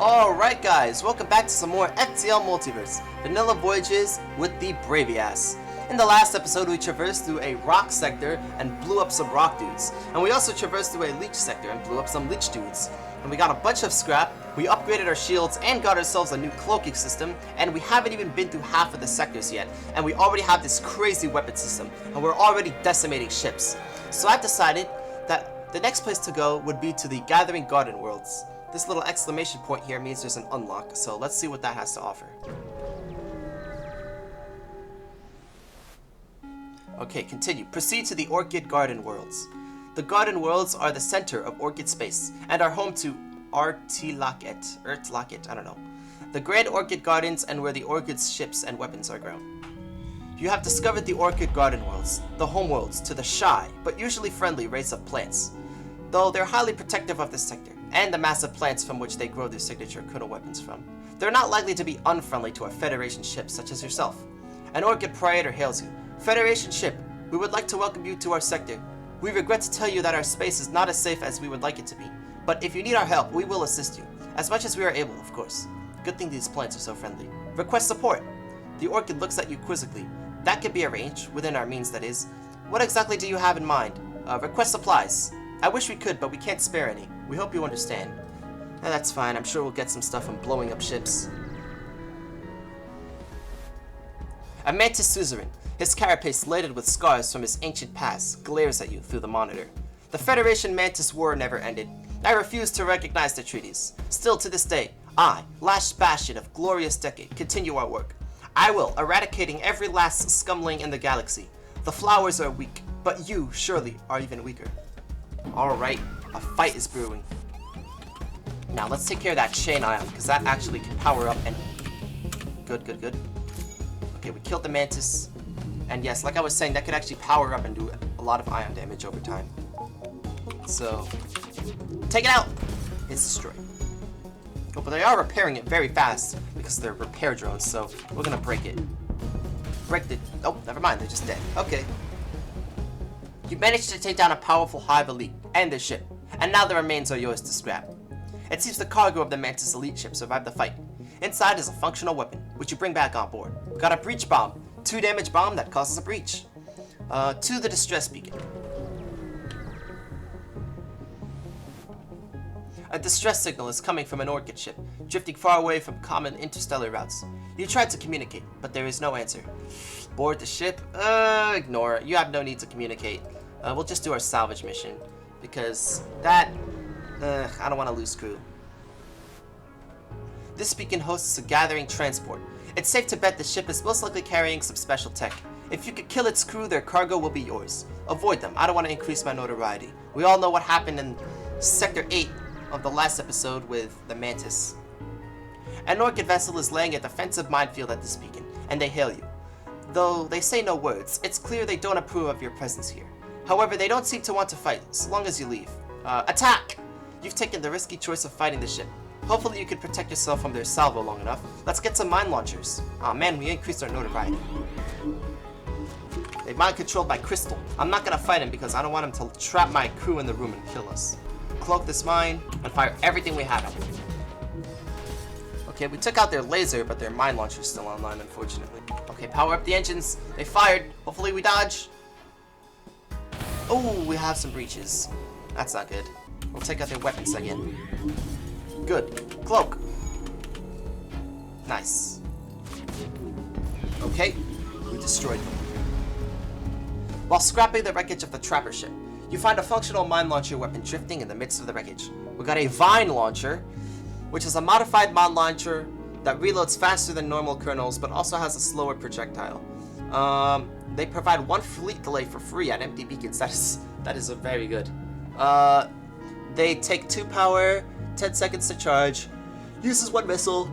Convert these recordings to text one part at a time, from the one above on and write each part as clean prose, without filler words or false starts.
Alright guys, welcome back to some more FTL Multiverse, Vanilla Voyages with the Bravias. In the last episode we traversed through a rock sector and blew up some rock dudes. And we also traversed through a leech sector and blew up some leech dudes. And we got a bunch of scrap, we upgraded our shields and got ourselves a new cloaking system, and we haven't even been through half of the sectors yet, and we already have this crazy weapon system, and we're already decimating ships. So I've decided that the next place to go would be to the Gathering Garden Worlds. This little exclamation point here means there's an unlock, so let's see what that has to offer. Okay, continue. Proceed to the Orchid Garden Worlds. The Garden Worlds are the center of Orchid space, and are home to Ertlaket, I don't know. The Grand Orchid Gardens and where the Orchid's ships and weapons are grown. You have discovered the Orchid Garden Worlds, the homeworlds to the shy, but usually friendly race of plants. Though they're highly protective of this sector, and the massive plants from which they grow their signature Kuno weapons from, they're not likely to be unfriendly to a Federation ship such as yourself. An Orchid Praetor hails you. Federation ship, we would like to welcome you to our sector. We regret to tell you that our space is not as safe as we would like it to be, but if you need our help, we will assist you, as much as we are able, of course. Good thing these plants are so friendly. Request support. The Orchid looks at you quizzically. That can be arranged, within our means that is. What exactly do you have in mind? Request supplies. I wish we could, but we can't spare any. We hope you understand. That's fine, I'm sure we'll get some stuff from blowing up ships. A mantis suzerain, his carapace laden with scars from his ancient past, glares at you through the monitor. The Federation Mantis War never ended. I refuse to recognize the treaties. Still to this day, I, last bastion of glorious decade, continue our work. I will, eradicating every last scumling in the galaxy. The flowers are weak, but you, surely, are even weaker. Alright, a fight is brewing. Now let's take care of that chain ion, because that actually can power up and... Good. Okay, we killed the mantis. And yes, like I was saying, that could actually power up and do a lot of ion damage over time. So, take it out! It's destroyed. Oh, but they are repairing it very fast, because they're repair drones, so we're gonna break it. Oh, never mind, they're just dead. Okay. You managed to take down a powerful hive elite and their ship, and now the remains are yours to scrap. It seems the cargo of the Mantis elite ship survived the fight. Inside is a functional weapon, which you bring back on board. We got a breach bomb, 2 damage bomb that causes a breach. To the distress beacon. A distress signal is coming from an Orchid ship, drifting far away from common interstellar routes. You tried to communicate, but there is no answer. Board the ship? Ignore it. You have no need to communicate. We'll just do our salvage mission, because that... I don't want to lose crew. This beacon hosts a gathering transport. It's safe to bet the ship is most likely carrying some special tech. If you could kill its crew, their cargo will be yours. Avoid them. I don't want to increase my notoriety. We all know what happened in Sector 8 of the last episode with the Mantis. An Orchid vessel is laying a defensive minefield at this beacon, and they hail you. Though they say no words, it's clear they don't approve of your presence here. However, they don't seem to want to fight, so long as you leave. Attack! You've taken the risky choice of fighting the ship. Hopefully you can protect yourself from their salvo long enough. Let's get some mine launchers. Aw man, we increased our notoriety. They mind controlled by Crystal. I'm not gonna fight him because I don't want him to trap my crew in the room and kill us. Cloak this mine and fire everything we have at them. Okay, we took out their laser, but their mine launcher's still online, unfortunately. Okay, power up the engines. They fired. Hopefully we dodge. Oh, we have some breaches. That's not good. We'll take out their weapons again. Good. Cloak. Nice. Okay, we destroyed them. While scrapping the wreckage of the trapper ship, you find a functional mine launcher weapon drifting in the midst of the wreckage. We got a vine launcher, which is a modified mine launcher that reloads faster than normal kernels, but also has a slower projectile. They provide 1 fleet delay for free at empty beacons. That is a very good. They take 2 power, 10 seconds to charge, uses 1 missile,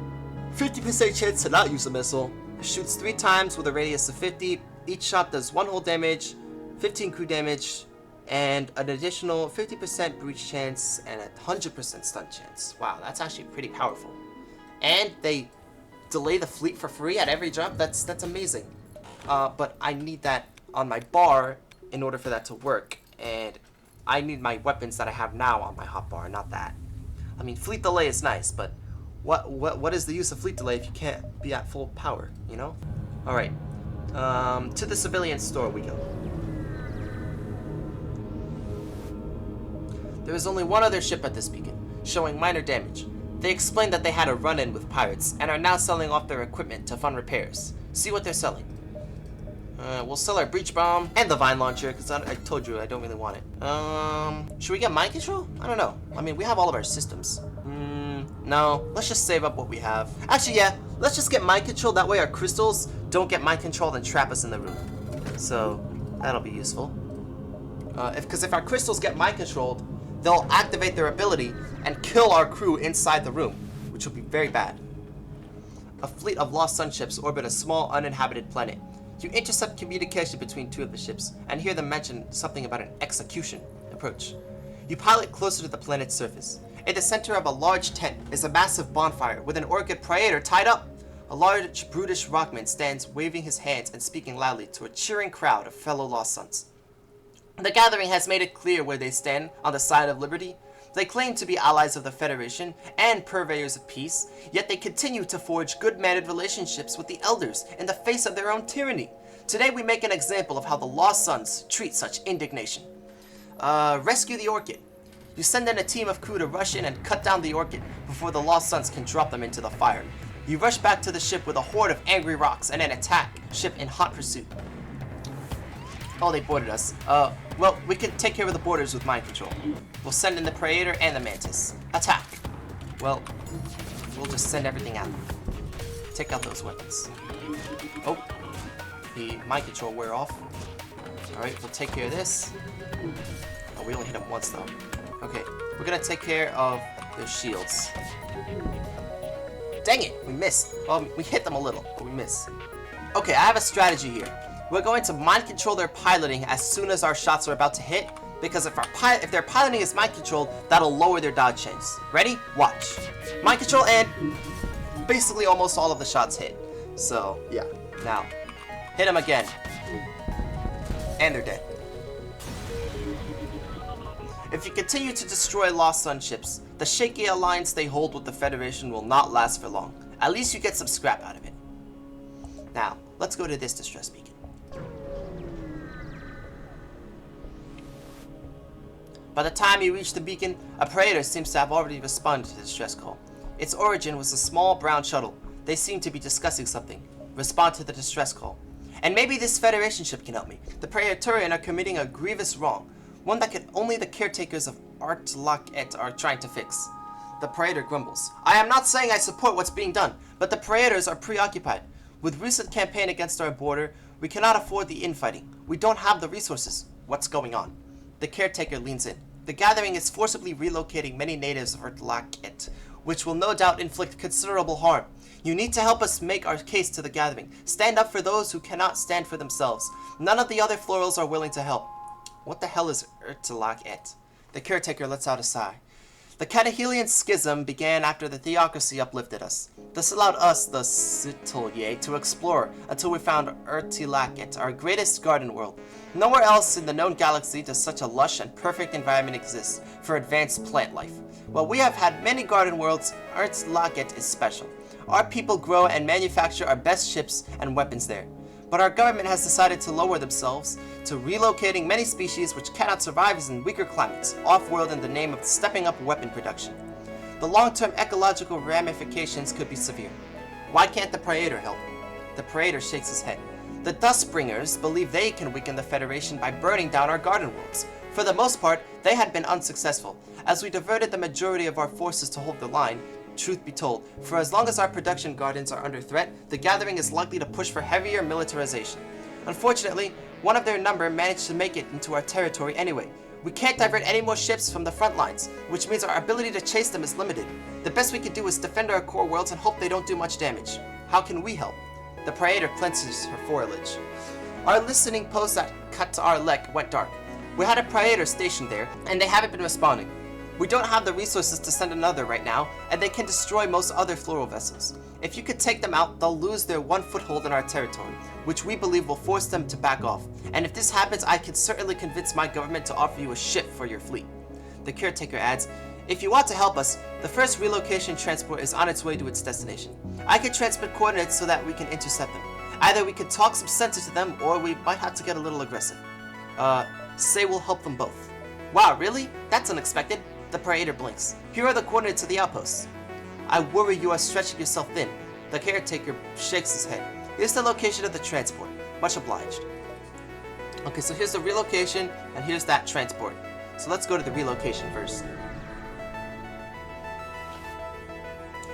50% chance to not use a missile, shoots 3 times with a radius of 50. Each shot does 1 hull damage, 15 crew damage, and an additional 50% breach chance and a 100% stun chance. Wow, that's actually pretty powerful. And they delay the fleet for free at every jump. That's amazing. But I need that on my bar in order for that to work, and I need my weapons that I have now on my hotbar, not that. I mean, fleet delay is nice, but What is the use of fleet delay if you can't be at full power, you know? Alright. To the civilian store we go. There is only one other ship at this beacon, showing minor damage. They explained that they had a run-in with pirates and are now selling off their equipment to fund repairs. See what they're selling. We'll sell our breach bomb and the vine launcher, because I told you I don't really want it. Should we get mind control? I don't know. I mean, we have all of our systems. No. Let's just save up what we have. Actually, yeah. Let's just get mind control. That way our crystals don't get mind controlled and trap us in the room. So, that'll be useful. Because if our crystals get mind controlled, they'll activate their ability and kill our crew inside the room, which will be very bad. A fleet of lost sun ships orbit a small uninhabited planet. You intercept communication between two of the ships and hear them mention something about an execution approach. You pilot closer to the planet's surface. In the center of a large tent is a massive bonfire with an orchid praetor tied up. A large, brutish rockman stands waving his hands and speaking loudly to a cheering crowd of fellow lost suns. The gathering has made it clear where they stand on the side of liberty. They claim to be allies of the Federation and purveyors of peace, yet they continue to forge good-mannered relationships with the elders in the face of their own tyranny. Today we make an example of how the Lost Suns treat such indignation. Rescue the orchid. You send in a team of crew to rush in and cut down the orchid before the Lost Suns can drop them into the fire. You rush back to the ship with a horde of angry rocks and then attack ship in hot pursuit. Oh, they boarded us. Well, we can take care of the boarders with mind control. We'll send in the Praetor and the Mantis. Attack! Well, we'll just send everything out. Take out those weapons. Oh, the mind control wear off. Alright, we'll take care of this. Oh, we only hit them once though. Okay, we're gonna take care of their shields. Dang it, we missed. Well, we hit them a little, but we missed. Okay, I have a strategy here. We're going to mind control their piloting as soon as our shots are about to hit, because if their piloting is mind controlled, that'll lower their dodge chance. Ready? Watch. Mind control and basically almost all of the shots hit. So, yeah. Now, hit them again. And they're dead. If you continue to destroy Lost Sun ships, the shaky alliance they hold with the Federation will not last for long. At least you get some scrap out of it. Now, let's go to this distress beacon. By the time you reach the beacon, a Praetor seems to have already responded to the distress call. Its origin was a small brown shuttle. They seem to be discussing something. Respond to the distress call. And maybe this Federation ship can help me. The Praetorian are committing a grievous wrong, one that only the caretakers of Artlaket are trying to fix. The Praetor grumbles. I am not saying I support what's being done, but the Praetors are preoccupied. With recent campaign against our border, we cannot afford the infighting. We don't have the resources. What's going on? The caretaker leans in. The gathering is forcibly relocating many natives of Artlaket, which will no doubt inflict considerable harm. You need to help us make our case to the gathering. Stand up for those who cannot stand for themselves. None of the other florals are willing to help. What the hell is Artlaket? The caretaker lets out a sigh. The Catahelian schism began after the theocracy uplifted us. This allowed us, the Citolier, to explore until we found Artlaket, our greatest garden world. Nowhere else in the known galaxy does such a lush and perfect environment exist for advanced plant life. While we have had many garden worlds, Artlaket is special. Our people grow and manufacture our best ships and weapons there. But our government has decided to lower themselves to relocating many species which cannot survive in weaker climates, off-world in the name of stepping up weapon production. The long-term ecological ramifications could be severe. Why can't the Praetor help? The Praetor shakes his head. The Dustbringers believe they can weaken the Federation by burning down our garden worlds. For the most part, they had been unsuccessful. As we diverted the majority of our forces to hold the line, truth be told, for as long as our production gardens are under threat, the gathering is likely to push for heavier militarization. Unfortunately, one of their number managed to make it into our territory anyway. We can't divert any more ships from the front lines, which means our ability to chase them is limited. The best we can do is defend our core worlds and hope they don't do much damage. How can we help? The Praetor clenches her foreledge. Our listening post at Qatar Lek went dark. We had a Praetor stationed there, and they haven't been responding. We don't have the resources to send another right now, and they can destroy most other floral vessels. If you could take them out, they'll lose their one foothold in our territory, which we believe will force them to back off. And if this happens, I can certainly convince my government to offer you a ship for your fleet. The caretaker adds, if you want to help us, The first relocation transport is on its way to its destination. I can transmit coordinates so that we can intercept them. Either we can talk some sense into them, or we might have to get a little aggressive. Say we'll help them both. Wow, really? That's unexpected. The Praetor blinks. Here are the coordinates of the outposts. I worry you are stretching yourself thin. The caretaker shakes his head. Here's the location of the transport. Much obliged. Okay, so here's the relocation, and here's that transport. So let's go to the relocation first.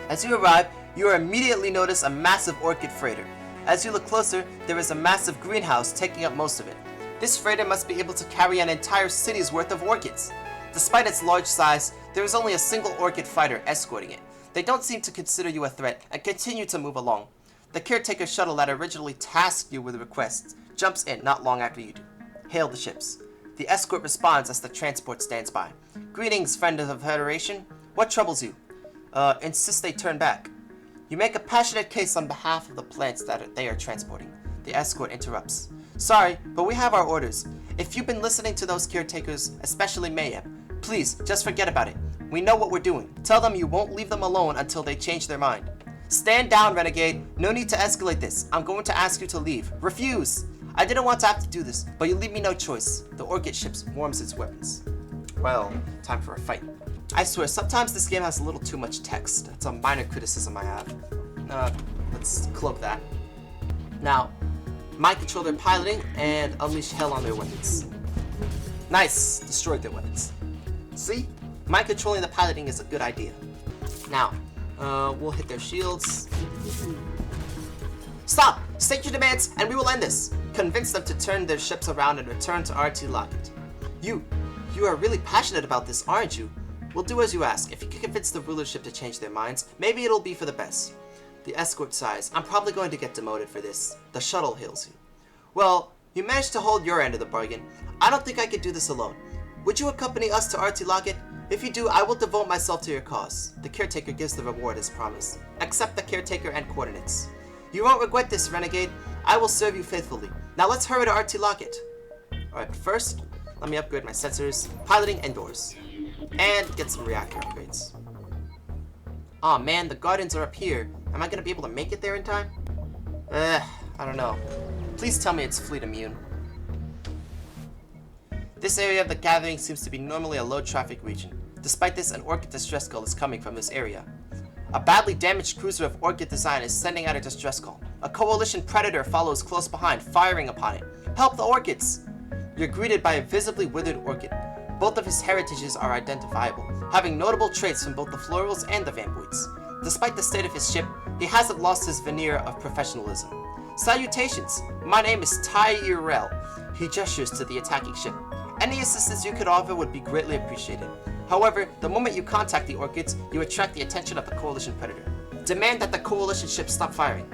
As you arrive, you immediately notice a massive orchid freighter. As you look closer, there is a massive greenhouse taking up most of it. This freighter must be able to carry an entire city's worth of orchids. Despite its large size, there is only a single orchid fighter escorting it. They don't seem to consider you a threat and continue to move along. The caretaker shuttle that originally tasked you with requests jumps in not long after you do. Hail the ships. The escort responds as the transport stands by. Greetings, friend of the Federation. What troubles you? Insist they turn back. You make a passionate case on behalf of the plants that they are transporting. The escort interrupts. Sorry, but we have our orders. If you've been listening to those caretakers, especially Mayhem, please, just forget about it. We know what we're doing. Tell them you won't leave them alone until they change their mind. Stand down, Renegade. No need to escalate this. I'm going to ask you to leave. Refuse! I didn't want to have to do this, but you leave me no choice. The orchid ship warms its weapons. Well, time for a fight. I swear, sometimes this game has a little too much text. It's a minor criticism I have. Let's cloak that. Now, mind control their piloting and unleash hell on their weapons. Nice! Destroyed their weapons. See? Mind controlling the piloting is a good idea. Now, we'll hit their shields. Stop! State your demands and we will end this. Convince them to turn their ships around and return to RT Lockett. You are really passionate about this, aren't you? We'll do as you ask. If you can convince the rulership to change their minds, maybe it'll be for the best. The escort sighs. I'm probably going to get demoted for this. The shuttle hails you. Well, you managed to hold your end of the bargain. I don't think I could do this alone. Would you accompany us to RT Lockett? If you do, I will devote myself to your cause. The caretaker gives the reward as promised. Accept the caretaker and coordinates. You won't regret this, Renegade. I will serve you faithfully. Now let's hurry to RT Lockett. Alright, but first, let me upgrade my sensors, piloting indoors, and get some reactor upgrades. Aw man, the gardens are up here. Am I gonna be able to make it there in time? I don't know. Please tell me it's fleet immune. This area of the gathering seems to be normally a low traffic region. Despite this, an orchid distress call is coming from this area. A badly damaged cruiser of orchid design is sending out a distress call. A coalition predator follows close behind, firing upon it. Help the orchids! You're greeted by a visibly withered orchid. Both of his heritages are identifiable, having notable traits from both the florals and the vamboids. Despite the state of his ship, he hasn't lost his veneer of professionalism. Salutations! My name is Tyrell. He gestures to the attacking ship. Any assistance you could offer would be greatly appreciated. However, the moment you contact the orchids, you attract the attention of the Coalition Predator. Demand that the Coalition ship stop firing.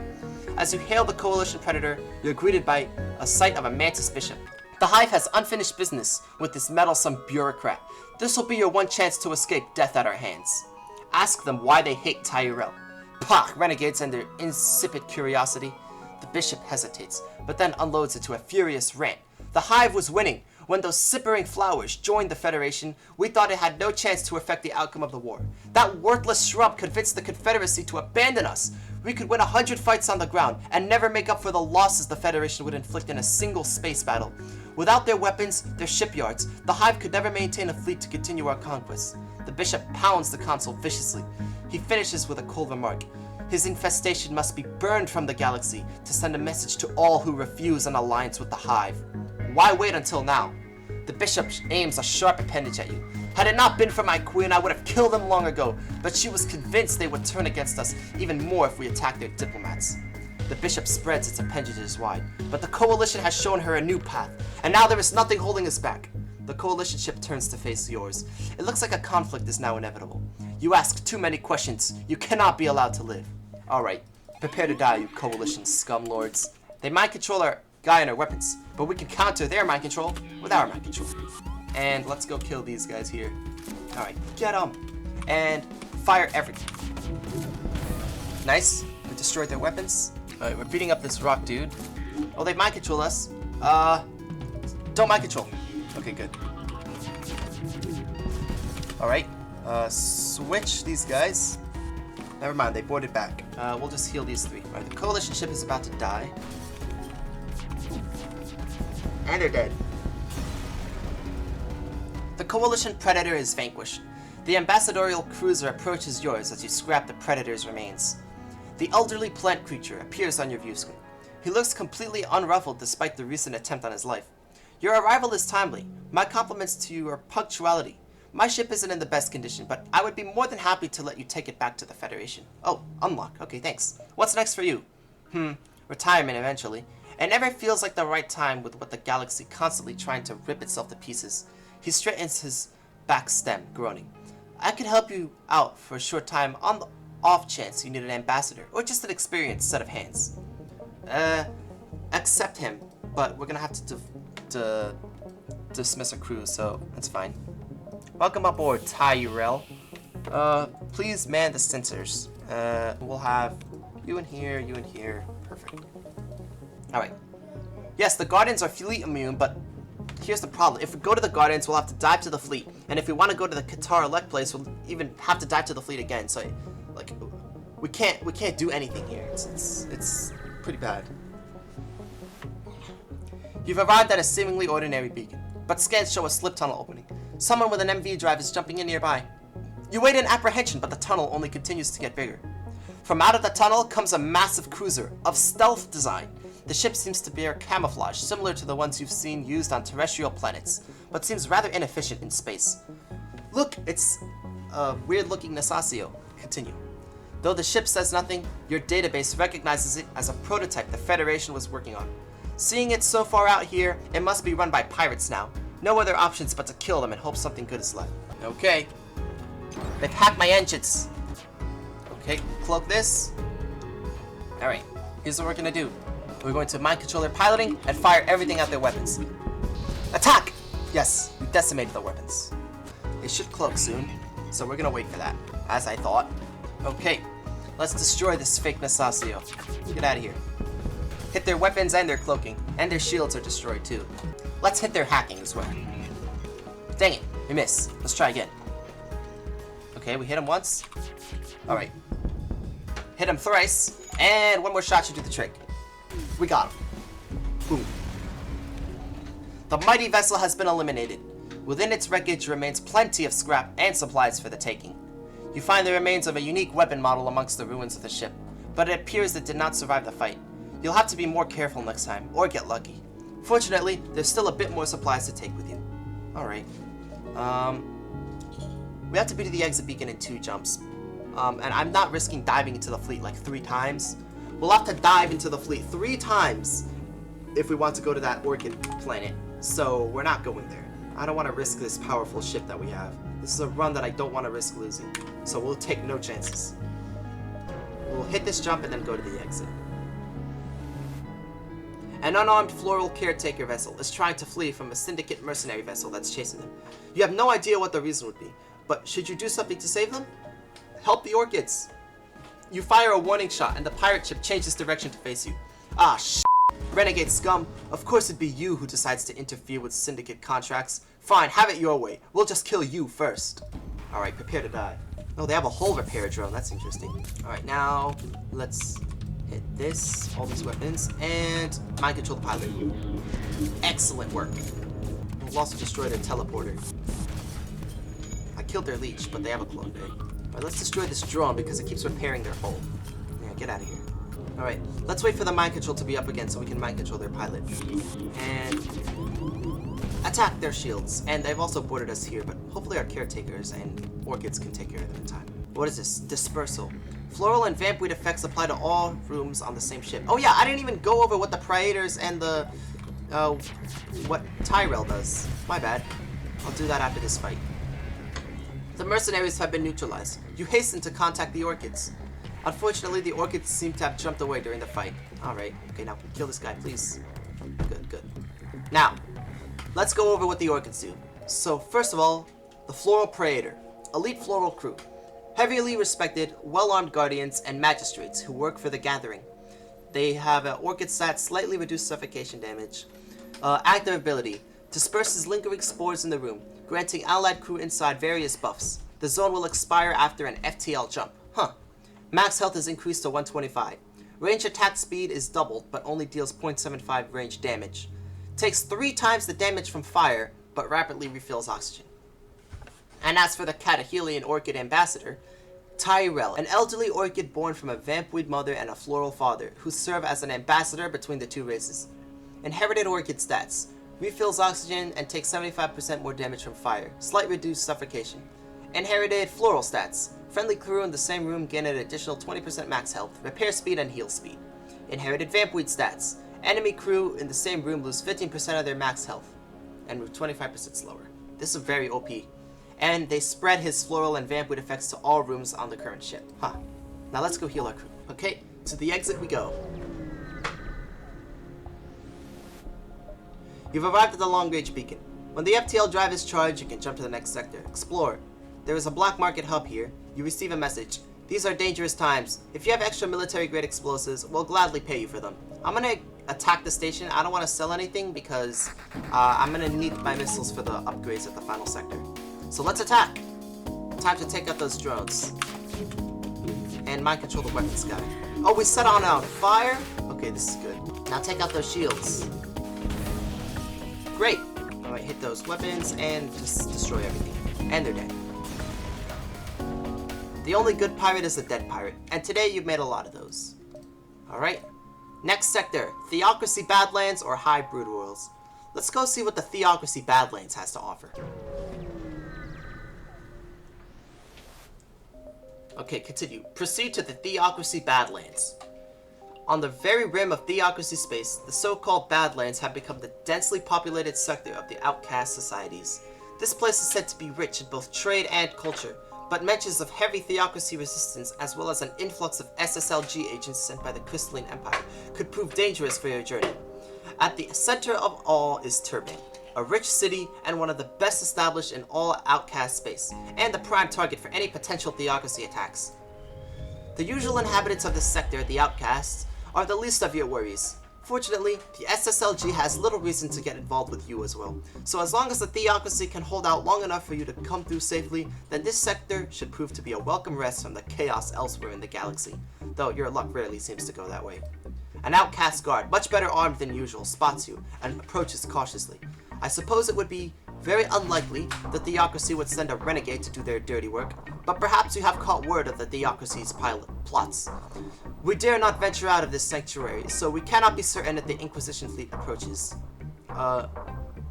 As you hail the Coalition Predator, you're greeted by a sight of a Mantis Bishop. The Hive has unfinished business with this meddlesome bureaucrat. This will be your one chance to escape death at our hands. Ask them why they hate Tyrell. Pah! Renegades and their insipid curiosity. The Bishop hesitates, but then unloads into a furious rant. The Hive was winning. When those sippering flowers joined the Federation, we thought it had no chance to affect the outcome of the war. That worthless shrub convinced the Confederacy to abandon us. We could win 100 fights on the ground and never make up for the losses the Federation would inflict in a single space battle. Without their weapons, their shipyards, the Hive could never maintain a fleet to continue our conquest. The Bishop pounds the console viciously. He finishes with a cold remark. His infestation must be burned from the galaxy to send a message to all who refuse an alliance with the Hive. Why wait until now? The Bishop aims a sharp appendage at you. Had it not been for my queen, I would have killed them long ago, but she was convinced they would turn against us even more if we attacked their diplomats. The Bishop spreads its appendages wide, but the Coalition has shown her a new path, and now there is nothing holding us back. The Coalition ship turns to face yours. It looks like a conflict is now inevitable. You ask too many questions. You cannot be allowed to live. Alright, prepare to die, you Coalition scumlords. They mind control our guy and our weapons, but we can counter their mind control with our mind control. And let's go kill these guys here. Alright, get them. And fire everything. Nice. We destroyed their weapons. Alright, we're beating up this rock dude. Oh, they mind control us. Don't mind control. Okay, good. Alright. Switch these guys. Never mind, they boarded back. We'll just heal these 3. Alright, the coalition ship is about to die. And they're dead. The coalition predator is vanquished. The ambassadorial cruiser approaches yours as you scrap the predator's remains. The elderly plant creature appears on your view screen. He looks completely unruffled despite the recent attempt on his life. Your arrival is timely. My compliments to your punctuality. My ship isn't in the best condition, but I would be more than happy to let you take it back to the Federation. Oh, unlock. Okay, thanks. What's next for you? Retirement eventually. It never feels like the right time with what the galaxy constantly trying to rip itself to pieces. He straightens his back stem, groaning. I could help you out for a short time on the off chance you need an ambassador, or just an experienced set of hands. Accept him, but we're gonna have to dismiss our crew, so that's fine. Welcome aboard, Tyrell. Please man the sensors. We'll have you in here. Perfect. Alright. Yes, the Guardians are fleet immune, but here's the problem. If we go to the Guardians, we'll have to dive to the fleet. And if we want to go to the Qatar Elect place, we'll even have to dive to the fleet again. So, like, we can't do anything here. It's pretty bad. You've arrived at a seemingly ordinary beacon, but scans show a slip tunnel opening. Someone with an MV drive is jumping in nearby. You wait in apprehension, but the tunnel only continues to get bigger. From out of the tunnel comes a massive cruiser of stealth design. The ship seems to bear camouflage, similar to the ones you've seen used on terrestrial planets, but seems rather inefficient in space. Look, it's a weird-looking Nasasio. Continue. Though the ship says nothing, your database recognizes it as a prototype the Federation was working on. Seeing it so far out here, it must be run by pirates now. No other options but to kill them and hope something good is left. Okay. They've hacked my engines. Okay, cloak this. Alright, here's what we're gonna do. We're going to mind control their piloting and fire everything at their weapons. Attack! Yes, we decimated the weapons. They should cloak soon, so we're gonna wait for that, as I thought. Okay, let's destroy this fake Nasasio. Get out of here. Hit their weapons and their cloaking, and their shields are destroyed too. Let's hit their hacking as well. Dang it, we missed. Let's try again. Okay, we hit him once. Alright. Hit him thrice, and one more shot should do the trick. We got him. Boom. The mighty vessel has been eliminated. Within its wreckage remains plenty of scrap and supplies for the taking. You find the remains of a unique weapon model amongst the ruins of the ship, but it appears it did not survive the fight. You'll have to be more careful next time, or get lucky. Fortunately, there's still a bit more supplies to take with you. Alright. We have to be to the exit beacon in 2 jumps. And I'm not risking diving into the fleet like 3 times. We'll have to dive into the fleet 3 times if we want to go to that orchid planet. So we're not going there. I don't want to risk this powerful ship that we have. This is a run that I don't want to risk losing. So we'll take no chances. We'll hit this jump and then go to the exit. An unarmed floral caretaker vessel is trying to flee from a syndicate mercenary vessel that's chasing them. You have no idea what the reason would be, but should you do something to save them? Help the orchids. You fire a warning shot and the pirate ship changes direction to face you. Ah, shit. Renegade scum. Of course it'd be you who decides to interfere with syndicate contracts. Fine, have it your way. We'll just kill you first. Alright, prepare to die. Oh, they have a hull repair drone. That's interesting. Alright, now let's hit this, all these weapons, and mind control the pilot. Excellent work. We'll also destroy their teleporter. I killed their leech, but they have a clone bay. Alright, let's destroy this drone because it keeps repairing their hull. Yeah, get out of here. Alright, let's wait for the mind control to be up again so we can mind control their pilot. And attack their shields. And they've also boarded us here, but hopefully our caretakers and orchids can take care of them in time. What is this? Dispersal. Floral and vampweed effects apply to all rooms on the same ship. Oh yeah, I didn't even go over what the Praetors and the, what Tyrell does. My bad. I'll do that after this fight. The mercenaries have been neutralized. You hasten to contact the orchids. Unfortunately, the orchids seem to have jumped away during the fight. Alright, okay, now kill this guy, please. Good, good. Now, let's go over what the orchids do. So, first of all, the Floral Praetor. Elite floral crew. Heavily respected, well-armed guardians and magistrates who work for the Gathering. They have an orchid stat, slightly reduced suffocation damage. Active ability. Disperses lingering spores in the room, granting allied crew inside various buffs. The zone will expire after an FTL jump. Huh. Max health is increased to 125. Range attack speed is doubled, but only deals 0.75 range damage. Takes 3 times the damage from fire, but rapidly refills oxygen. And as for the Catahelian Orchid Ambassador, Tyrell, an elderly orchid born from a vampweed mother and a floral father, who serve as an ambassador between the two races. Inherited orchid stats: refills oxygen and takes 75% more damage from fire, slight reduced suffocation. Inherited floral stats: friendly crew in the same room gain an additional 20% max health, repair speed, and heal speed. Inherited vampweed stats: enemy crew in the same room lose 15% of their max health, and move 25% slower. This is very OP. And they spread his floral and vampweed effects to all rooms on the current ship. Huh. Now let's go heal our crew. Okay, to the exit we go. You've arrived at the long-range beacon. When the FTL drive is charged, you can jump to the next sector. Explore. There is a black market hub here. You receive a message. These are dangerous times. If you have extra military-grade explosives, we'll gladly pay you for them. I'm gonna attack the station. I don't want to sell anything because I'm gonna need my missiles for the upgrades at the final sector. So let's attack! Time to take out those drones. And mind control the weapons guy. Oh, we set on fire? Okay, this is good. Now take out those shields. Great! Alright, hit those weapons and just destroy everything. And they're dead. The only good pirate is a dead pirate. And today you've made a lot of those. Alright. Next sector. Theocracy Badlands or High Brood Worlds. Let's go see what the Theocracy Badlands has to offer. Okay, continue. Proceed to the Theocracy Badlands. On the very rim of Theocracy space, the so-called Badlands have become the densely populated sector of the outcast societies. This place is said to be rich in both trade and culture, but mentions of heavy Theocracy resistance as well as an influx of SSLG agents sent by the Crystalline Empire could prove dangerous for your journey. At the center of all is TURBAN, a rich city and one of the best established in all outcast space, and the prime target for any potential Theocracy attacks. The usual inhabitants of this sector, the outcasts, are the least of your worries. Fortunately, the SSLG has little reason to get involved with you as well, so as long as the Theocracy can hold out long enough for you to come through safely, then this sector should prove to be a welcome rest from the chaos elsewhere in the galaxy, though your luck rarely seems to go that way. An outcast guard, much better armed than usual, spots you and approaches cautiously. I suppose it would be very unlikely the Theocracy would send a renegade to do their dirty work, but perhaps you have caught word of the Theocracy's plots. We dare not venture out of this sanctuary, so we cannot be certain if the Inquisition fleet approaches.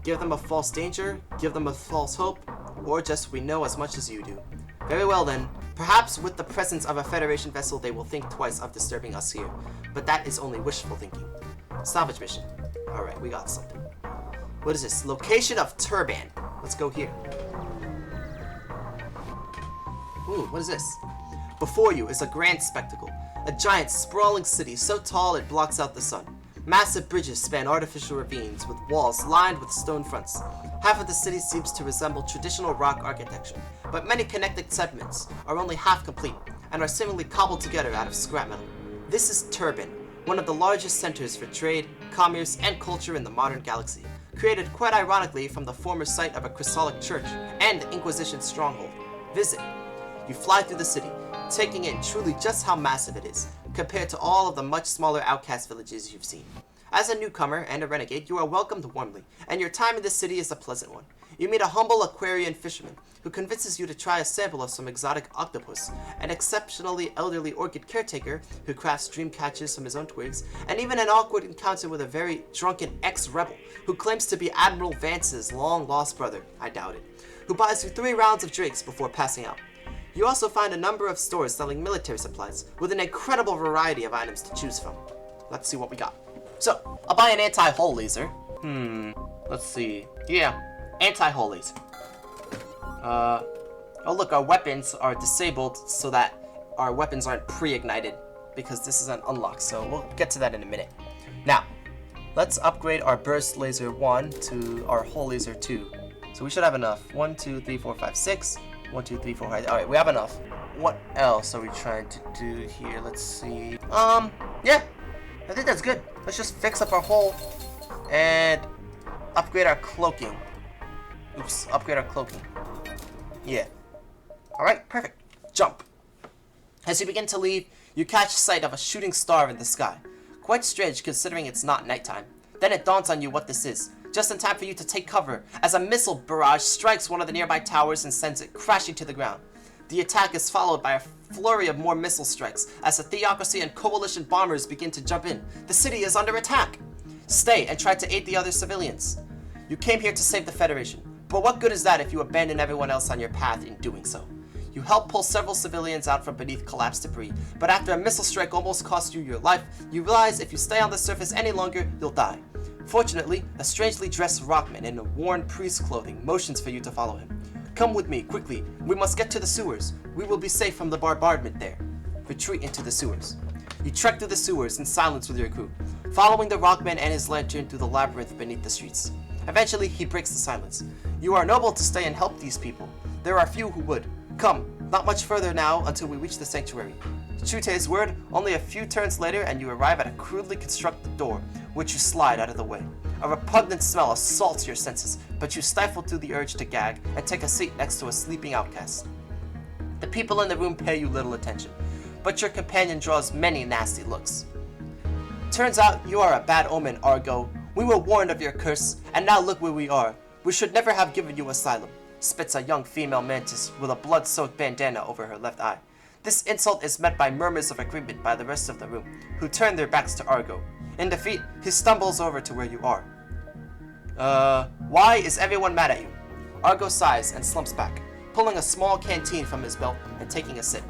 Give them a false danger, give them a false hope, or just we know as much as you do. Very well then, perhaps with the presence of a Federation vessel they will think twice of disturbing us here, but that is only wishful thinking. Salvage mission. Alright, we got something. What is this? Location of TURBAN. Let's go here. Ooh, what is this? Before you is a grand spectacle. A giant, sprawling city so tall it blocks out the sun. Massive bridges span artificial ravines with walls lined with stone fronts. Half of the city seems to resemble traditional rock architecture, but many connected segments are only half complete and are seemingly cobbled together out of scrap metal. This is TURBAN, one of the largest centers for trade, commerce, and culture in the modern galaxy, created quite ironically from the former site of a Chrysolic church and the Inquisition stronghold. Visit. You fly through the city, taking in truly just how massive it is, compared to all of the much smaller outcast villages you've seen. As a newcomer and a renegade, you are welcomed warmly, and your time in the city is a pleasant one. You meet a humble Aquarian fisherman, who convinces you to try a sample of some exotic octopus, an exceptionally elderly orchid caretaker who crafts dream catches from his own twigs, and even an awkward encounter with a very drunken ex-rebel who claims to be Admiral Vance's long-lost brother, I doubt it, who buys you 3 rounds of drinks before passing out. You also find a number of stores selling military supplies, with an incredible variety of items to choose from. Let's see what we got. So, I'll buy an anti-hull laser. Let's see. Yeah, anti-hull laser. Oh look, our weapons are disabled so that our weapons aren't pre-ignited, because this is an unlock, so we'll get to that in a minute. Now, let's upgrade our burst laser 1 to our hull laser 2. So we should have enough. 1, 2, 3, 4, 5, 6. 1, 2, 3, 4, 5. Alright, we have enough. What else are we trying to do here? Let's see. Yeah. I think that's good. Let's just fix up our hull and upgrade our cloaking. Oops, upgrade our cloaking. Yeah. Alright, perfect. Jump. As you begin to leave, you catch sight of a shooting star in the sky. Quite strange considering it's not nighttime. Then it dawns on you what this is, just in time for you to take cover as a missile barrage strikes one of the nearby towers and sends it crashing to the ground. The attack is followed by a flurry of more missile strikes as the Theocracy and Coalition bombers begin to jump in. The city is under attack! Stay and try to aid the other civilians. You came here to save the Federation, but what good is that if you abandon everyone else on your path in doing so? You help pull several civilians out from beneath collapsed debris, but after a missile strike almost cost you your life, you realize if you stay on the surface any longer, you'll die. Fortunately, a strangely dressed rockman in a worn priest clothing motions for you to follow him. Come with me, quickly. We must get to the sewers. We will be safe from the bombardment there. Retreat into the sewers. You trek through the sewers in silence with your crew, following the rockman and his lantern through the labyrinth beneath the streets. Eventually, he breaks the silence. You are noble to stay and help these people. There are few who would. Come, not much further now until we reach the sanctuary. True to his word, only a few turns later and you arrive at a crudely constructed door, which you slide out of the way. A repugnant smell assaults your senses, but you stifle through the urge to gag and take a seat next to a sleeping outcast. The people in the room pay you little attention, but your companion draws many nasty looks. Turns out you are a bad omen, Argo. We were warned of your curse, and now look where we are. We should never have given you asylum, spits a young female mantis with a blood-soaked bandana over her left eye. This insult is met by murmurs of agreement by the rest of the room, who turn their backs to Argo. In defeat, he stumbles over to where you are. Why is everyone mad at you? Argo sighs and slumps back, pulling a small canteen from his belt and taking a sip.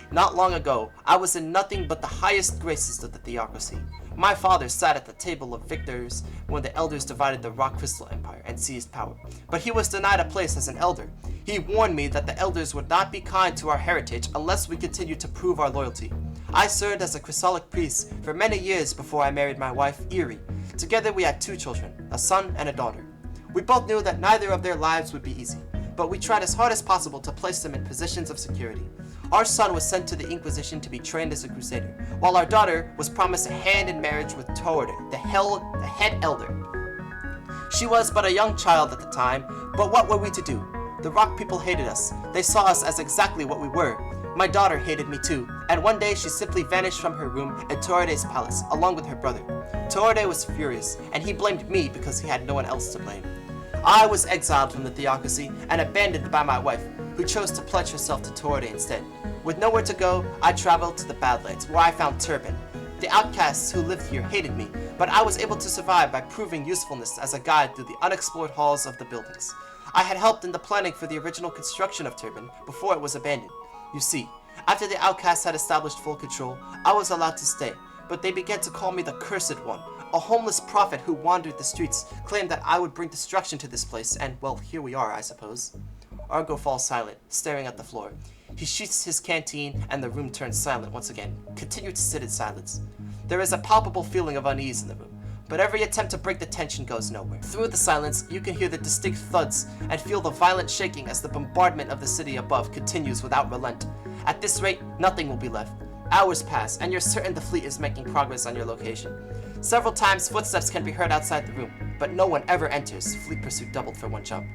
Not long ago, I was in nothing but the highest graces of the Theocracy. My father sat at the table of victors when the elders divided the Rock Crystal Empire and seized power, but he was denied a place as an elder. He warned me that the elders would not be kind to our heritage unless we continued to prove our loyalty. I served as a chrysolic priest for many years before I married my wife, Eerie. Together we had 2 children, a son and a daughter. We both knew that neither of their lives would be easy, but we tried as hard as possible to place them in positions of security. Our son was sent to the Inquisition to be trained as a crusader, while our daughter was promised a hand in marriage with Torde, the head elder. She was but a young child at the time, but what were we to do? The rock people hated us. They saw us as exactly what we were. My daughter hated me too, and one day she simply vanished from her room in Torde's palace, along with her brother. Torde was furious, and he blamed me because he had no one else to blame. I was exiled from the Theocracy and abandoned by my wife, who chose to pledge herself to Torde instead. With nowhere to go, I traveled to the Badlands, where I found Turban. The outcasts who lived here hated me, but I was able to survive by proving usefulness as a guide through the unexplored halls of the buildings. I had helped in the planning for the original construction of Turban before it was abandoned. You see, after the outcasts had established full control, I was allowed to stay, but they began to call me the Cursed One. A homeless prophet who wandered the streets claimed that I would bring destruction to this place, and well, here we are, I suppose. Argo falls silent, staring at the floor. He sheaths his canteen, and the room turns silent once again. Continue to sit in silence. There is a palpable feeling of unease in the room, but every attempt to break the tension goes nowhere. Through the silence, you can hear the distinct thuds and feel the violent shaking as the bombardment of the city above continues without relent. At this rate, nothing will be left. Hours pass, and you're certain the fleet is making progress on your location. Several times, footsteps can be heard outside the room, but no one ever enters. Fleet pursuit doubled for one jump.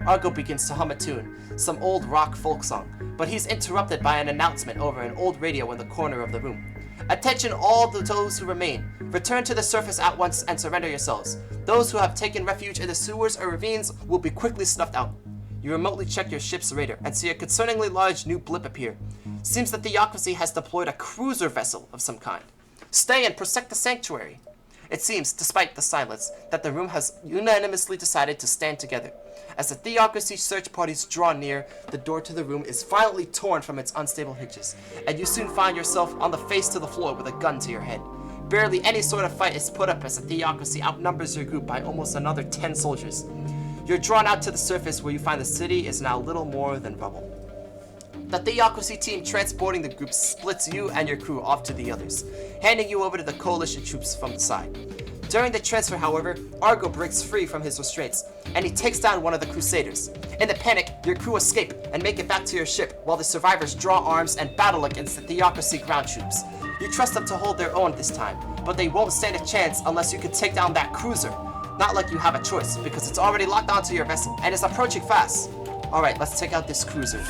Argo begins to hum a tune, some old rock folk song, but he's interrupted by an announcement over an old radio in the corner of the room. Attention all those who remain. Return to the surface at once and surrender yourselves. Those who have taken refuge in the sewers or ravines will be quickly snuffed out. You remotely check your ship's radar and see a concerningly large new blip appear. Seems that the Theocracy has deployed a cruiser vessel of some kind. Stay and protect the sanctuary. It seems, despite the silence, that the room has unanimously decided to stand together. As the Theocracy search parties draw near, the door to the room is violently torn from its unstable hinges, and you soon find yourself on the face to the floor with a gun to your head. Barely any sort of fight is put up as the Theocracy outnumbers your group by almost another 10 soldiers. You're drawn out to the surface where you find the city is now little more than rubble. The Theocracy team transporting the group splits you and your crew off to the others, handing you over to the coalition troops from the side. During the transfer, however, Argo breaks free from his restraints, and he takes down one of the Crusaders. In the panic, your crew escape and make it back to your ship, while the survivors draw arms and battle against the Theocracy ground troops. You trust them to hold their own this time, but they won't stand a chance unless you can take down that cruiser. Not like you have a choice, because it's already locked onto your vessel and is approaching fast. Alright, let's take out this cruiser.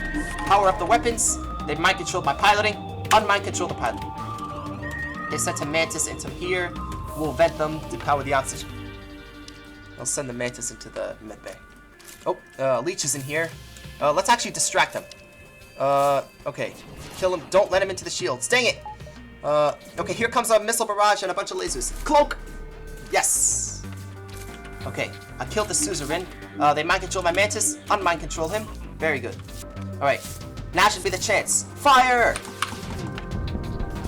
Power up the weapons. They mind controlled my piloting. Unmind control the pilot. They sent a Mantis into here. We'll vent them to power the oxygen. I'll send the Mantis into the medbay. Oh, Leech is in here. Let's actually distract him. Okay. Kill him. Don't let him into the shields. Dang it! Okay, here comes a missile barrage and a bunch of lasers. Cloak! Yes! Okay, I killed the suzerain. They mind control my Mantis. Unmind control him. Very good. Alright, now should be the chance. Fire!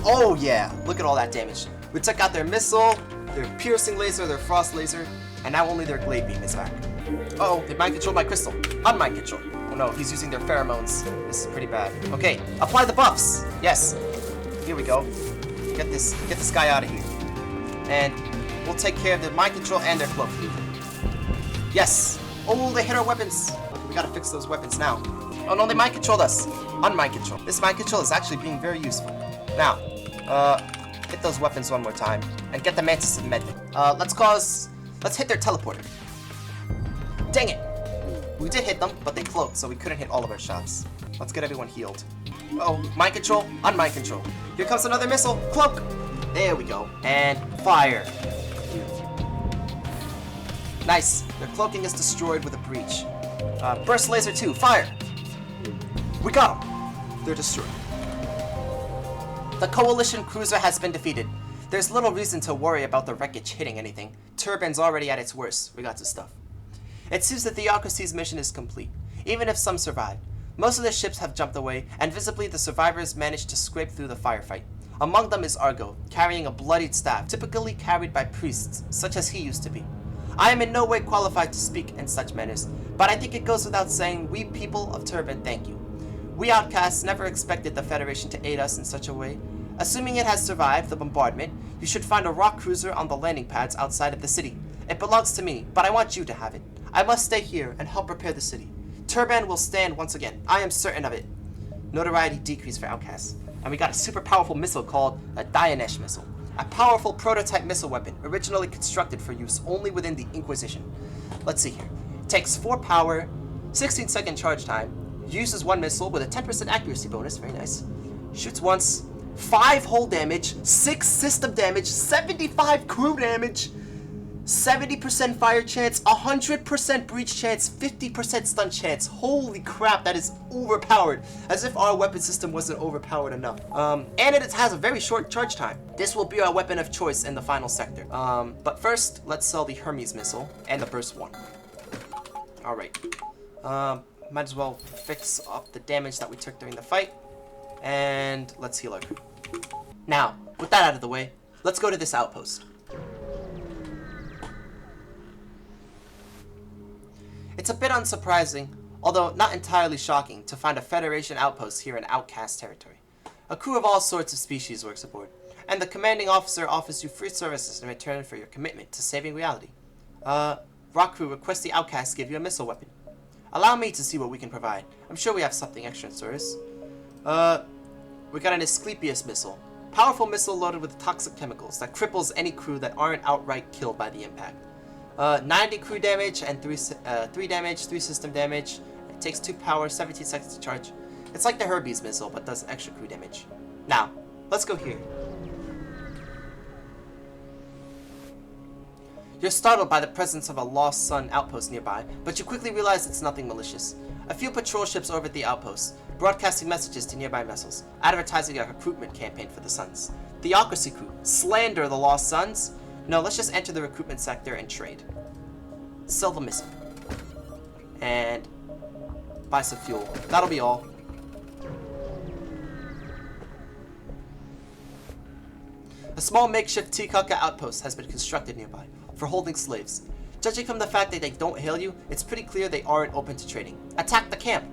Oh yeah, look at all that damage. We took out their missile, their piercing laser, their frost laser, and now only their glade beam is back. Uh-oh, they mind control my crystal. Unmind control. Oh no, he's using their pheromones. This is pretty bad. Okay, apply the buffs. Yes. Here we go. Get this guy out of here. And we'll take care of the mind control and their cloak. Yes. Oh, they hit our weapons. Okay, we gotta fix those weapons now. Oh no, they mind controlled us. Unmind control. This mind control is actually being very useful. Now, hit those weapons one more time and get the Mantis in medbay. Let's hit their teleporter. Dang it. We did hit them, but they cloaked, so we couldn't hit all of our shots. Let's get everyone healed. Oh, mind control, unmind control. Here comes another missile. Cloak. There we go. And fire. Nice. Their cloaking is destroyed with a breach. Burst laser 2. Fire. We got them. They're destroyed. The coalition cruiser has been defeated. There's little reason to worry about the wreckage hitting anything. Turban's already at its worst. We got to stuff. It seems that the Theocracy's mission is complete, even if some survive. Most of the ships have jumped away, and visibly the survivors managed to scrape through the firefight. Among them is Argo, carrying a bloodied staff, typically carried by priests, such as he used to be. I am in no way qualified to speak in such manners, but I think it goes without saying we people of Turban thank you. We outcasts never expected the Federation to aid us in such a way. Assuming it has survived the bombardment, you should find a rock cruiser on the landing pads outside of the city. It belongs to me, but I want you to have it. I must stay here and help repair the city. Turban will stand once again. I am certain of it. Notoriety decreased for outcasts. And we got a super powerful missile called a Dianesh missile. A powerful prototype missile weapon, originally constructed for use only within the Inquisition. Let's see here. It takes 4 power, 16-second charge time, uses 1 missile with a 10% accuracy bonus, very nice. Shoots once, 5 hull damage, 6 system damage, 75 crew damage, 70% fire chance, 100% breach chance, 50% stun chance. Holy crap, that is overpowered. As if our weapon system wasn't overpowered enough. And it has a very short charge time. This will be our weapon of choice in the final sector. But first, let's sell the Hermes missile and the Burst 1. Alright. Might as well fix up the damage that we took during the fight. And let's heal our crew. Now, with that out of the way, let's go to this outpost. It's a bit unsurprising, although not entirely shocking, to find a Federation outpost here in Outcast territory. A crew of all sorts of species works aboard, and the commanding officer offers you free services in return for your commitment to saving reality. Rock crew requests the Outcasts give you a missile weapon. Allow me to see what we can provide. I'm sure we have something extra in service. We got an Asclepius missile. Powerful missile loaded with toxic chemicals that cripples any crew that aren't outright killed by the impact. 90 crew damage and 3 damage, 3 system damage. It takes 2 power, 17 seconds to charge. It's like the Hermes missile, but does extra crew damage. Now, let's go here. You're startled by the presence of a Lost Sun outpost nearby, but you quickly realize it's nothing malicious. A few patrol ships orbit the outpost, broadcasting messages to nearby vessels, advertising a recruitment campaign for the Suns. Theocracy crew slander the Lost Suns. No, let's just enter the recruitment sector and trade. Sell the missile. And buy some fuel. That'll be all. A small makeshift Tikaka outpost has been constructed nearby for holding slaves. Judging from the fact that they don't hail you, it's pretty clear they aren't open to trading. Attack the camp!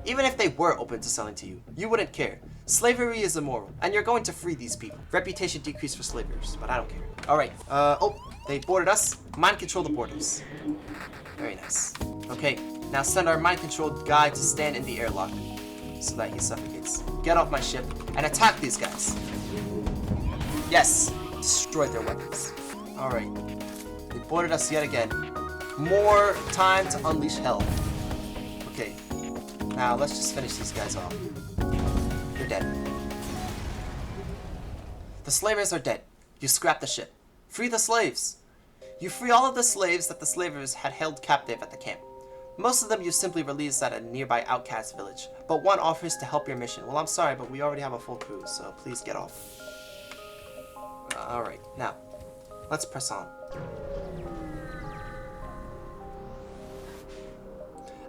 Even if they were open to selling to you, you wouldn't care. Slavery is immoral, and you're going to free these people. Reputation decreased for slavers, but I don't care. Alright, oh, they boarded us. Mind control the boarders. Very nice. Okay, now send our mind controlled guy to stand in the airlock so that he suffocates. Get off my ship and attack these guys. Yes, destroyed their weapons. Alright, they boarded us yet again. More time to unleash hell. Okay, Now, let's just finish these guys off. You're dead. The slavers are dead. You scrap the ship. Free the slaves. You free all of the slaves that the slavers had held captive at the camp. Most of them you simply release at a nearby outcast village, but one offers to help your mission. Well, I'm sorry, but we already have a full crew, so please get off. Alright, now, let's press on.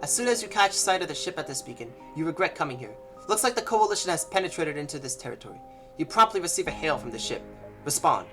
As soon as you catch sight of the ship at this beacon, you regret coming here. Looks like the Coalition has penetrated into this territory. You promptly receive a hail from the ship. Respond.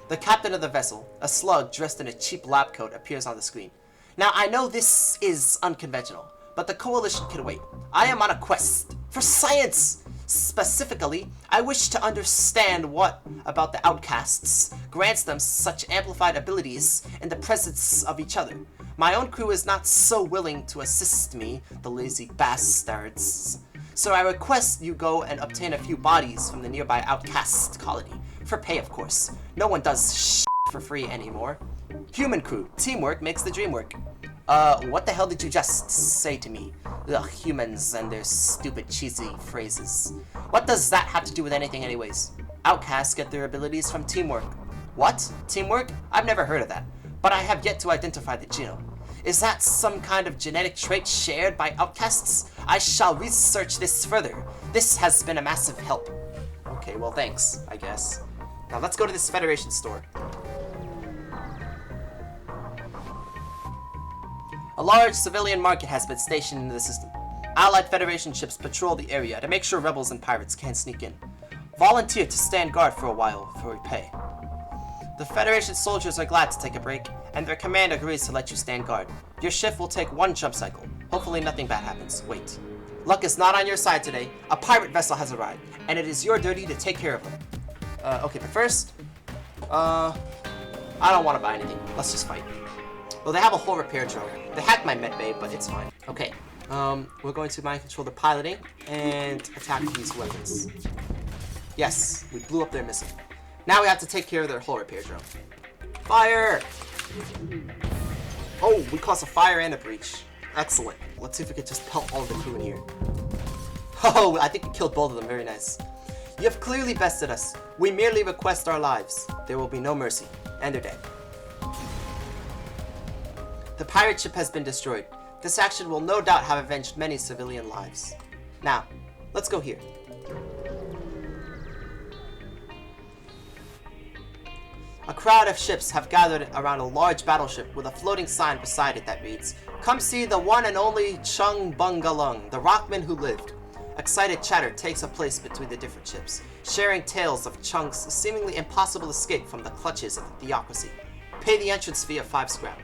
The captain of the vessel, a slug dressed in a cheap lab coat, appears on the screen. Now, I know this is unconventional, but the Coalition can wait. I am on a quest for science! Specifically, I wish to understand what about the outcasts grants them such amplified abilities in the presence of each other. My own crew is not so willing to assist me, the lazy bastards. So I request you go and obtain a few bodies from the nearby outcast colony. For pay, of course. No one does shit for free anymore. Human crew. Teamwork makes the dream work. What the hell did you just say to me? Ugh, humans and their stupid cheesy phrases. What does that have to do with anything anyways? Outcasts get their abilities from teamwork. What? Teamwork? I've never heard of that. But I have yet to identify the genome. Is that some kind of genetic trait shared by outcasts? I shall research this further. This has been a massive help. Okay, well thanks, I guess. Now let's go to this Federation store. A large civilian market has been stationed in the system. Allied Federation ships patrol the area to make sure rebels and pirates can't sneak in. Volunteer to stand guard for a while for pay. The Federation soldiers are glad to take a break, and their command agrees to let you stand guard. Your shift will take one jump cycle. Hopefully nothing bad happens. Wait. Luck is not on your side today. A pirate vessel has arrived, and it is your duty to take care of them. Okay, but first, I don't want to buy anything. Let's just fight. Well, they have a whole repair drone. They hacked my medbay, but it's fine. Okay, we're going to mind control the piloting and attack these weapons. Yes, we blew up their missile. Now we have to take care of their whole repair drone. Fire! Oh, we caused a fire and a breach. Excellent. Let's see if we can just pelt all of the crew in here. Oh, I think we killed both of them. Very nice. You have clearly bested us. We merely request our lives. There will be no mercy. And they're dead. The pirate ship has been destroyed. This action will no doubt have avenged many civilian lives. Now, let's go here. A crowd of ships have gathered around a large battleship with a floating sign beside it that reads, "Come see the one and only Chung Bungalung, the rockman who lived." Excited chatter takes a place between the different ships, sharing tales of Chung's seemingly impossible escape from the clutches of the theocracy. Pay the entrance fee of 5 scrap.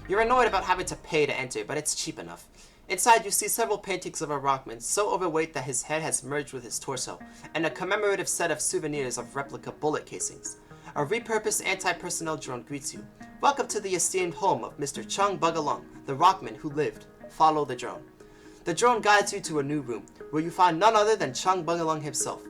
You're annoyed about having to pay to enter, but it's cheap enough. Inside you see several paintings of a rockman, so overweight that his head has merged with his torso, and a commemorative set of souvenirs of replica bullet casings. A repurposed anti-personnel drone greets you. Welcome to the esteemed home of Mr. Chung Bungalung, the rockman who lived. Follow the drone. The drone guides you to a new room, where you find none other than Chung Bungalung himself.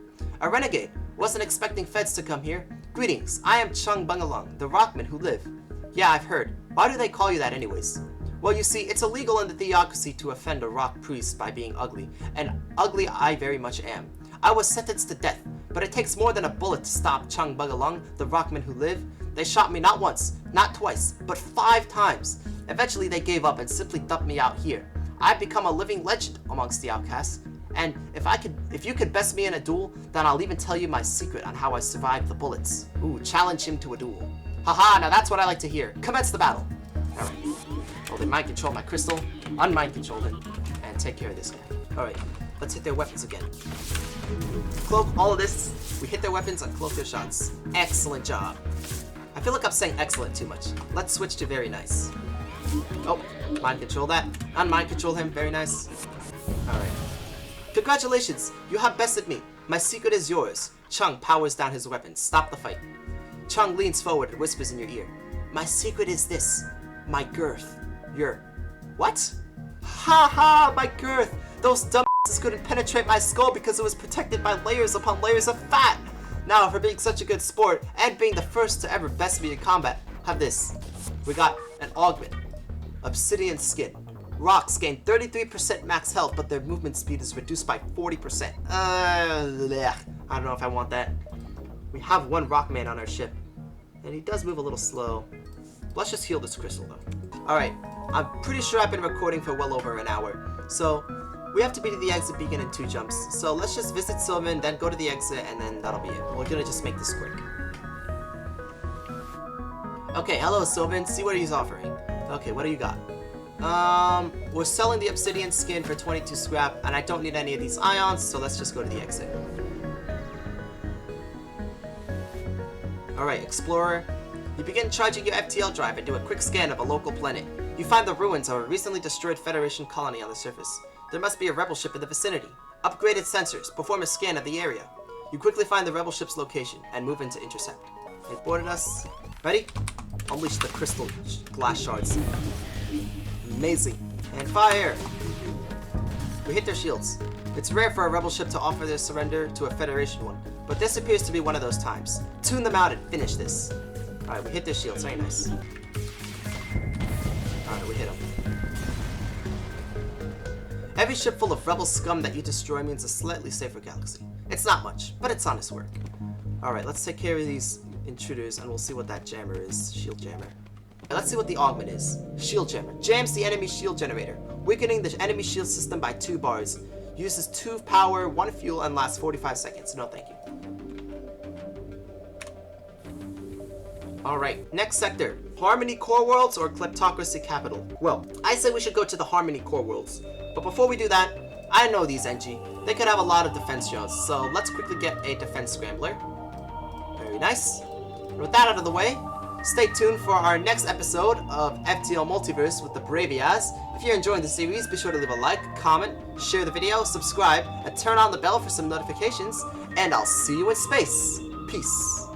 A renegade. Wasn't expecting feds to come here. Greetings, I am Chung Bungalung, the rockman who lived. Yeah, I've heard. Why do they call you that anyways? Well, you see, it's illegal in the theocracy to offend a rock priest by being ugly, and ugly I very much am. I was sentenced to death, but it takes more than a bullet to stop Chung Bungalung, the rockman who lived. They shot me not once, not twice, but 5 times. Eventually they gave up and simply dumped me out here. I've become a living legend amongst the outcasts, and if you could best me in a duel, then I'll even tell you my secret on how I survived the bullets. Ooh, challenge him to a duel. Haha, now that's what I like to hear. Commence the battle. Alright. Well, they mind control my crystal, unmind control it, and take care of this guy. Alright, let's hit their weapons again. Cloak all of this, we hit their weapons and cloak their shots. Excellent job. I feel like I'm saying excellent too much. Let's switch to very nice. Oh, mind control that. Unmind control him, very nice. Alright. Congratulations, you have bested me. My secret is yours. Chung powers down his weapons. Stop the fight. Chung leans forward and whispers in your ear. My secret is this. My girth. Your... What? Ha ha, my girth! Those dumbasses couldn't penetrate my skull because it was protected by layers upon layers of fat! Now, for being such a good sport, and being the first to ever best me in combat, have this. We got an augment. Obsidian skin. Rocks gain 33% max health, but their movement speed is reduced by 40%. I don't know if I want that. We have one rock man on our ship, and he does move a little slow. Let's just heal this crystal though. Alright, I'm pretty sure I've been recording for well over an hour, so we have to be to the exit beacon in 2 jumps. So let's just visit Sylvan, then go to the exit, and then that'll be it. We're gonna just make this quick. Okay, hello Sylvan, see what he's offering. Okay, what do you got? We're selling the obsidian skin for 22 scrap, and I don't need any of these ions, so let's just go to the exit. Alright, Explorer. You begin charging your FTL drive and do a quick scan of a local planet. You find the ruins of a recently destroyed Federation colony on the surface. There must be a rebel ship in the vicinity. Upgraded sensors. Perform a scan of the area. You quickly find the rebel ship's location and move in to intercept. They boarded us. Ready? Unleash the crystal glass shards. Amazing. And fire! We hit their shields. It's rare for a rebel ship to offer their surrender to a Federation one, but this appears to be one of those times. Tune them out and finish this. Alright, we hit their shields. Very nice. Alright, we hit them. Every ship full of rebel scum that you destroy means a slightly safer galaxy. It's not much, but it's honest work. Alright, let's take care of these intruders and we'll see what that jammer is. Shield jammer. Let's see what the augment is. Shield jammer. Jams the enemy shield generator, weakening the enemy shield system by 2 bars. Uses 2 power, 1 fuel, and lasts 45 seconds. No thank you. Alright, next sector. Harmony Core Worlds or Kleptocracy Capital? Well, I say we should go to the Harmony Core Worlds. But before we do that, I know these NG. They could have a lot of defense shows, so let's quickly get a defense scrambler. Very nice. And with that out of the way, stay tuned for our next episode of FTL Multiverse with the Bravias. If you're enjoying the series, be sure to leave a like, comment, share the video, subscribe, and turn on the bell for some notifications. And I'll see you in space. Peace.